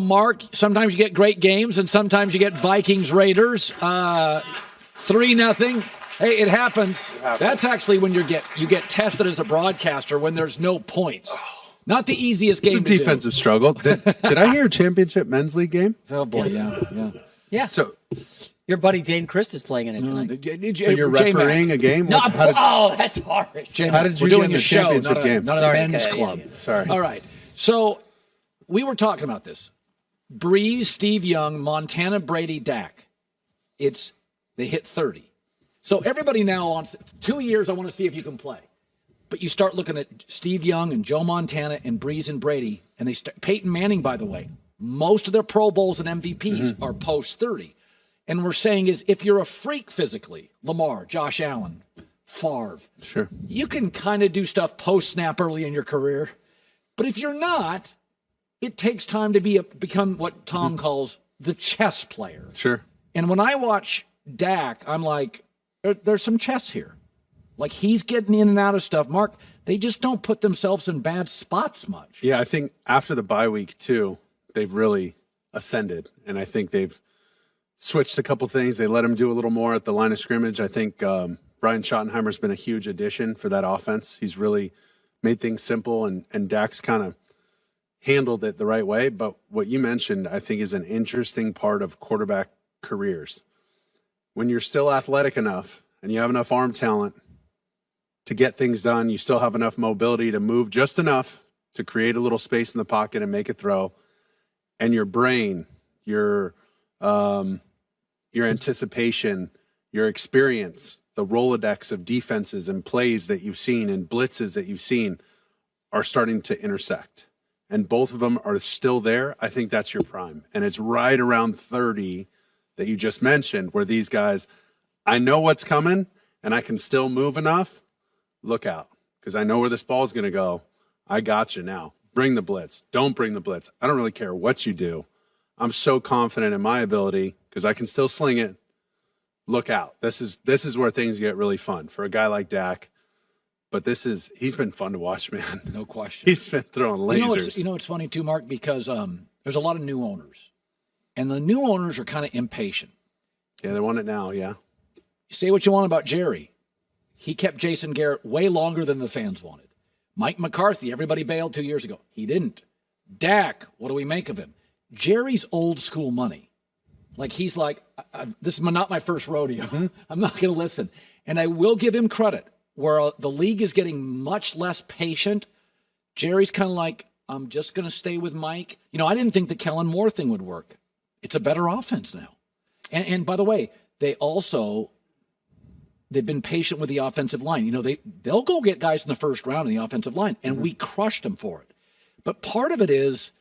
Mark, sometimes you get great games and sometimes you get Vikings Raiders 3-0. Hey, it happens. That's actually when you get tested as a broadcaster when there's no points. Not the easiest game. It's a defensive struggle. Did I hear a championship men's league game? Oh boy, yeah. So your buddy Dane Christ is playing in it tonight. So you're refereeing a game? No, that's harsh. How did you get in the championship game? Not a men's club. Sorry. All right. So we were talking about this. Breeze, Steve Young, Montana, Brady, Dak. They hit 30. So everybody now on 2 years, I want to see if you can play. But you start looking at Steve Young and Joe Montana and Breeze and Brady, and Peyton Manning, by the way, most of their Pro Bowls and MVPs are post 30. And we're saying is if you're a freak physically, Lamar, Josh Allen, Favre, sure, you can kind of do stuff post snap early in your career. But if you're not, it takes time to become what Tom calls the chess player. Sure. And when I watch Dak, I'm like, there's some chess here. Like he's getting in and out of stuff. Mark, they just don't put themselves in bad spots much. Yeah, I think after the bye week, too, they've really ascended. And I think they've switched a couple things. They let him do a little more at the line of scrimmage. I think Brian Schottenheimer's been a huge addition for that offense. He's really made things simple, and Dak's kind of handled it the right way. But what you mentioned, I think, is an interesting part of quarterback careers. When you're still athletic enough and you have enough arm talent to get things done, you still have enough mobility to move just enough to create a little space in the pocket and make a throw. And your brain, your anticipation, your experience, the Rolodex of defenses and plays that you've seen and blitzes that you've seen are starting to intersect. And both of them are still there. I think that's your prime. And it's right around 30 that you just mentioned, where these guys, I know what's coming and I can still move enough. Look out, because I know where this ball is going to go. I got you now. Bring the blitz. Don't bring the blitz. I don't really care what you do. I'm so confident in my ability because I can still sling it. Look out. This is where things get really fun for a guy like Dak. But he's been fun to watch, man. No question. He's been throwing lasers. It's funny too, Mark, because there's a lot of new owners. And the new owners are kind of impatient. Yeah, they want it now, yeah. Say what you want about Jerry. He kept Jason Garrett way longer than the fans wanted. Mike McCarthy, everybody bailed 2 years ago. He didn't. Dak, what do we make of him? Jerry's old school money. Like he's like, this is not my first rodeo. I'm not going to listen. And I will give him credit. Where the league is getting much less patient, Jerry's kind of like, I'm just going to stay with Mike. I didn't think the Kellen Moore thing would work. It's a better offense now. And by the way, they've been patient with the offensive line. They'll go get guys in the first round in the offensive line, and we crushed them for it. But part of it is,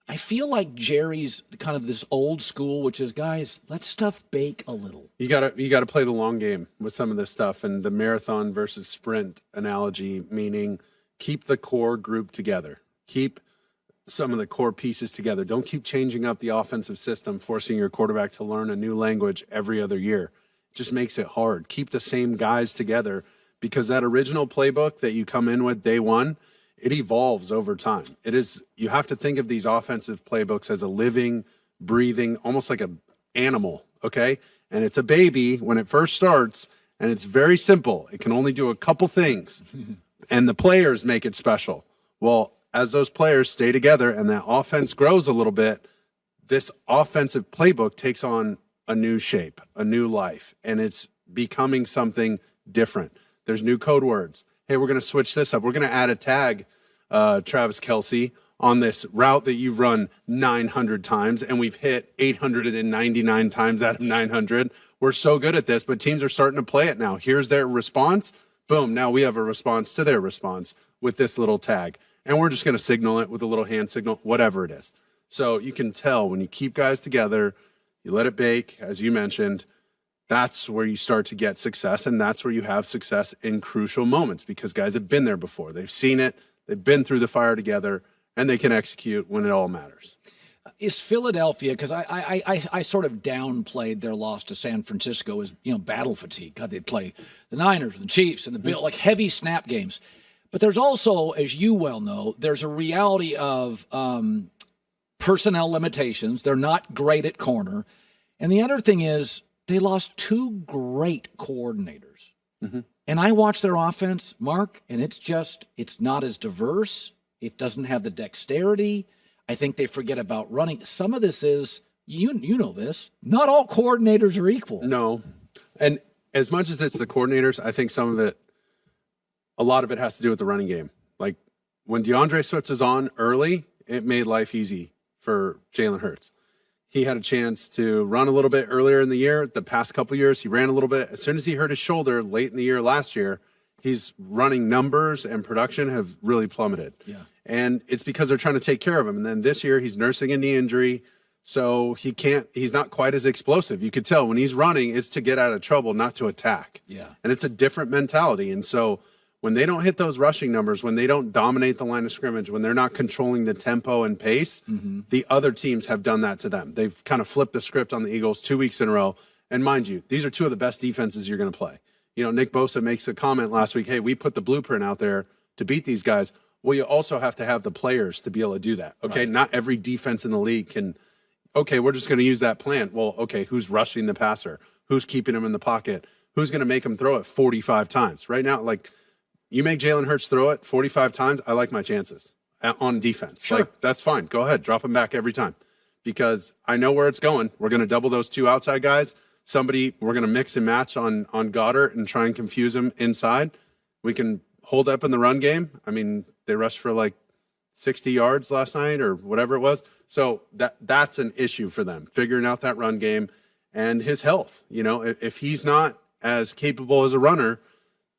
I feel like Jerry's kind of this old school, which is, guys, let stuff bake a little. You gotta play the long game with some of this stuff, and the marathon versus sprint analogy, meaning keep the core group together. Keep some of the core pieces together. Don't keep changing up the offensive system, forcing your quarterback to learn a new language every other year. It just makes it hard. Keep the same guys together, because that original playbook that you come in with day one, it evolves over time. You have to think of these offensive playbooks as a living, breathing, almost like an animal, okay? And it's a baby when it first starts, and it's very simple. It can only do a couple things, and the players make it special. Well, as those players stay together and that offense grows a little bit, this offensive playbook takes on a new shape, a new life, and it's becoming something different. There's new code words. Hey, we're going to switch this up. We're going to add a tag, Travis Kelce, on this route that you've run 900 times, and we've hit 899 times out of 900. We're so good at this, but teams are starting to play it now. Here's their response. Boom, now we have a response to their response with this little tag. And we're just going to signal it with a little hand signal, whatever it is. So you can tell when you keep guys together, you let it bake, as you mentioned, that's where you start to get success, and that's where you have success in crucial moments because guys have been there before. They've seen it, they've been through the fire together, and they can execute when it all matters. Is Philadelphia, because I sort of downplayed their loss to San Francisco as, battle fatigue. God, they'd play the Niners and the Chiefs and the Bills, like heavy snap games. But there's also, as you well know, there's a reality of personnel limitations. They're not great at corner. And the other thing is they lost 2 great coordinators. Mm-hmm. And I watch their offense, Mark, and it's not as diverse. It doesn't have the dexterity. I think they forget about running. Some of this is, you know this, not all coordinators are equal. No. And as much as it's the coordinators, I think a lot of it has to do with the running game. Like when DeAndre Swift was on early, it made life easy for Jalen Hurts. He had a chance to run a little bit earlier in the year. The past couple years, he ran a little bit. As soon as he hurt his shoulder late in the year last year, he's running numbers and production have really plummeted. Yeah. And it's because they're trying to take care of him. And then this year he's nursing a knee injury. So he's not quite as explosive. You could tell when he's running, it's to get out of trouble, not to attack. Yeah. And it's a different mentality. And so when they don't hit those rushing numbers, when they don't dominate the line of scrimmage, when they're not controlling the tempo and pace, the other teams have done that to them. They've kind of flipped the script on the Eagles 2 weeks in a row. And mind you, these are 2 of the best defenses you're going to play. You know, Nick Bosa makes a comment last week, hey, we put the blueprint out there to beat these guys. Well, you also have to have the players to be able to do that. Okay, right. Not every defense in the league can, okay, we're just going to use that plan. Well, okay, who's rushing the passer? Who's keeping him in the pocket? Who's going to make him throw it 45 times? Right now, like, you make Jalen Hurts throw it 45 times, I like my chances on defense. Sure. Like, that's fine. Go ahead. Drop him back every time because I know where it's going. We're going to double those 2 outside guys. We're going to mix and match on Goddard and try and confuse him inside. We can hold up in the run game. I mean, they rushed for like 60 yards last night or whatever it was. So that's an issue for them, figuring out that run game and his health. You know, if he's not as capable as a runner,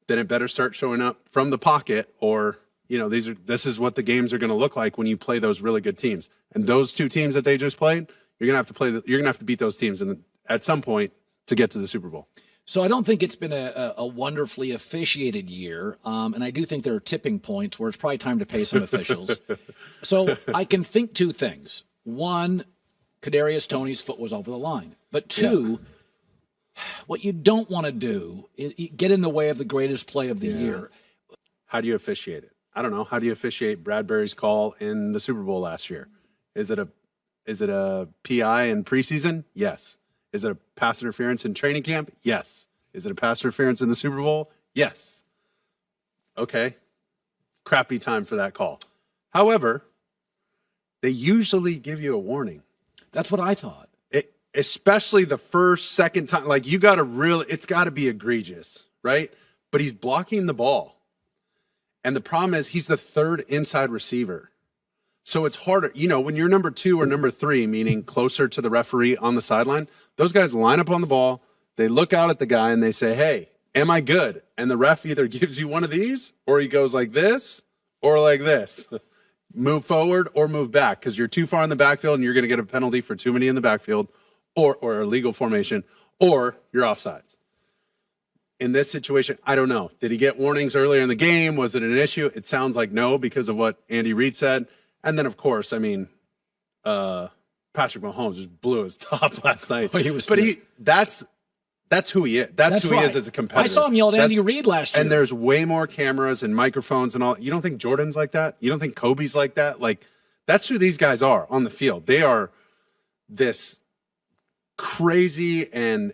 then it better start showing up from the pocket or, you know, this is what the games are going to look like when you play those really good teams. And those 2 teams that they just played, you're going to have to beat those teams at some point to get to the Super Bowl. So I don't think it's been a wonderfully officiated year, and I do think there are tipping points where it's probably time to pay some officials. So I can think 2 things. One, Kadarius Toney's foot was over the line. But 2, what you don't want to do is get in the way of the greatest play of the year. How do you officiate it? I don't know. How do you officiate Bradbury's call in the Super Bowl last year? Is it a PI in preseason? Yes. Is it a pass interference in training camp? Yes. Is it a pass interference in the Super Bowl? Yes. Okay. Crappy time for that call. However, they usually give you a warning. That's what I thought. Especially the first, second time. Like, it's got to be egregious, right? But he's blocking the ball. And the problem is he's the 3rd inside receiver. So it's harder, you know, when you're number 2 or number 3, meaning closer to the referee on the sideline, those guys line up on the ball, they look out at the guy and they say, hey, am I good? And the ref either gives you one of these or he goes like this or like this. Move forward or move back because you're too far in the backfield and you're going to get a penalty for too many in the backfield or a legal formation or you're offsides. In this situation, I don't know. Did he get warnings earlier in the game? Was it an issue? It sounds like no because of what Andy Reid said. And then, of course, I mean, Patrick Mahomes just blew his top last night. That's who he is. That's who he is as a competitor. I saw him yell at Andy Reid last year. And there's way more cameras and microphones and all. You don't think Jordan's like that? You don't think Kobe's like that? Like, that's who these guys are on the field. They are this crazy and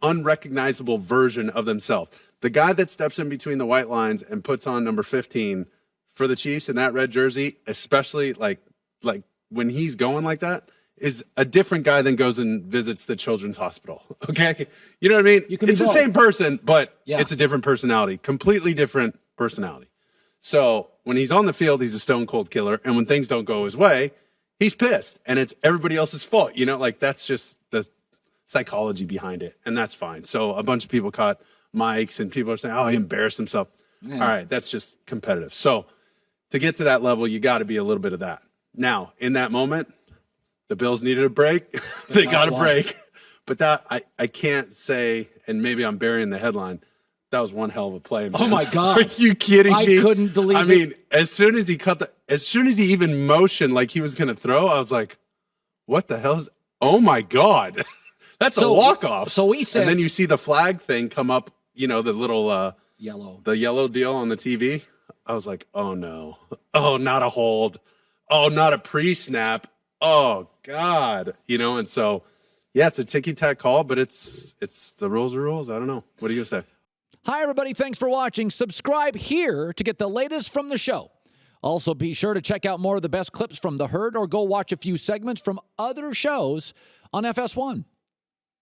unrecognizable version of themselves. The guy that steps in between the white lines and puts on number 15 for the Chiefs in that red jersey, especially like when he's going like that, is a different guy than goes and visits the children's hospital. Okay? You know what I mean? It's the same person, but it's a different personality, completely different personality. So when he's on the field, he's a stone cold killer. And when things don't go his way, he's pissed and it's everybody else's fault. You know, like that's just the psychology behind it. And that's fine. So a bunch of people caught mics and people are saying, oh, he embarrassed himself. Yeah. All right. That's just competitive. So to get to that level, you got to be a little bit of that. Now, in that moment, the Bills needed a break. They got a break. But that I can't say, and maybe I'm burying the headline, that was one hell of a play, man. Oh my God. Are you kidding me? I couldn't believe it. I mean, as soon as he even motioned like he was going to throw, I was like, what the hell is, oh my God. That's a walk-off. So we said, and then you see the flag thing come up, you know, the little yellow deal on the TV. I was like, oh no. Oh, not a hold. Oh, not a pre-snap. oh God, and so, yeah, it's a ticky-tack call, but it's the rules are rules. I don't know. What do you say? Hi, everybody. Thanks for watching. Subscribe here to get the latest from the show. Also, be sure to check out more of the best clips from The Herd or go watch a few segments from other shows on FS1.